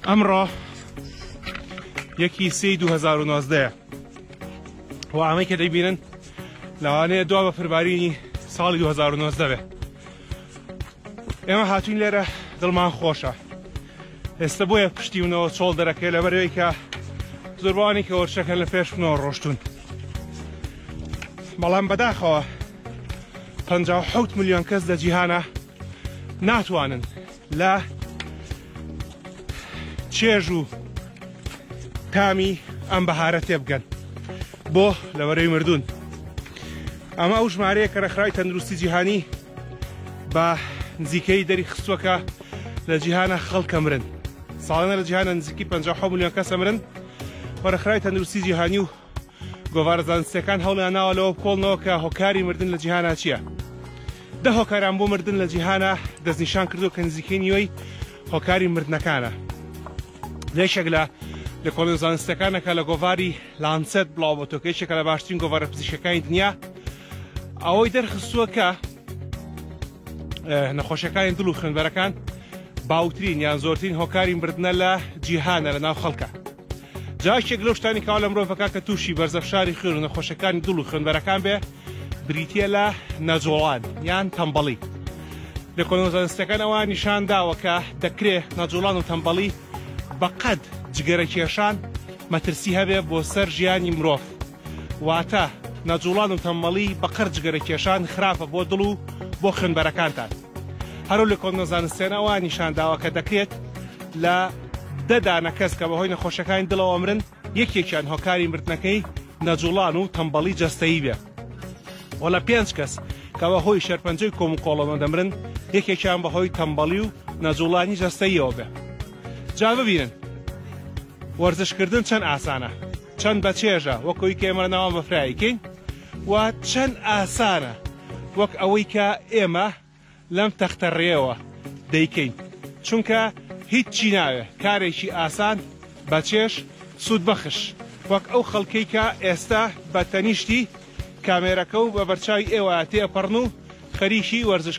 ئەمڕۆ یەکی سێی 2019 و ئەمەی کە دەیبینن لەوانەیە دوا بە فەربارینی ساڵی 2019 بێ. ئێمە هاتوین لێرە دڵمان خۆشە. ئێستا بۆیە پشتیونەوە چۆڵ دەرەکەی لەبەرەوەی کە زۆربەوانی کە وەرچەکەن لە پێش بنەوە ڕۆشتون. بەڵام بەداخەوە 57 ملیۆن کەس لە جیهانە ناتوانن لە چێژ و تامی ئەم بەهارە تێبگەن بۆ لەوەرەی مردوون. ئەمە ئەو ژمارەیە کە ڕێکخراوی تەندروستی جیهانی بە نزیکەی دەری خستووەکە لە جیهانە خەڵکە مرن. ساڵانە لە جیهانە نزیکی 57 ملیۆن کەسە مرن و ڕێکخراوی تەندروستی جیهانی و گۆڤارە زانستیەکان هەوڵیان ناوە لەوە بکۆڵنەوە کە هۆکاری مردن لە جیهانە چییە. 10 هۆکاریان بۆ مردن لە جیهانە دەستنیشان کردو کە نزیکەی نیوەی هۆکاری مردنەکانە. لێشێک لە کۆڵێژ زانستیەکانەکە لە گۆڤاری لانسێت بڵاوبۆتەوە کە یەکێکە لە باشترین گۆڤارە پزیشکەکانی دنیا ئەوەی دەرخستووە کە نەخۆشیەکانی دڵ و خوێنبەرەکان باوترین یان زۆرترین هۆکاری مردنە لە جیهانە لە ناو خەڵکە. جایشێک لەو شتانی کاوا لە مرۆڤەکە کە تووشی بەرزەفشاری خوێن و نەخۆشیەکانی دڵ و خوێنبەرەکان بێ بریتیە لە نەجۆڵان یان تەمبەڵی. لە کۆڵێژ زانستیەکان ئەوە نیشان داوە کە دەکرێت نەجۆڵان و تەمبەڵی بەقەد جگەرە کێشان مەترسی هەبێ بۆ سەر ژیانی مرۆڤ. واتە نەجوڵان و تەمبەڵی بەقەر جگەرە کێشان خراپە بۆ دڵ و بۆ خوێنبەرەکانتان. هەرو لە کۆڵێژ زانستیانەوە نیشان داوە کە دەکرێت لە 10 دانە کەس کە بەهۆی نەخۆشیەکانی دڵەوە مرن یەکێکیان هۆکاری مردنەکەی نەجوڵان و تەمبەڵی جەستەیی بێ. و لە 5 کەس کە بەهۆی شەرپەنجەی کۆم و کۆڵەمە دەمرن یەکێکیان بەهۆی تەمبەڵی و نەجوڵانی جەستەییەوە بێ. جا ببینن وەرزشکردن چەند ئاسانە، چەند بەچێژە وەکەوەی کە ئێمە ناوان بەفراییکەین و چەند ئاسانە وەک ئەوەی کە ئێمە لەم تەختەڕێەوە دەیکەین. چونکە هیچی ناوێ کارێکی ئاسان بەچێش سوود بەخش وەک ئەو خەڵکەی کە ئێستا بە تەنیشتی کامێرەکە و بە بەرچاوی ئێوە تێپەڕن و خەریکی وەرزشکردن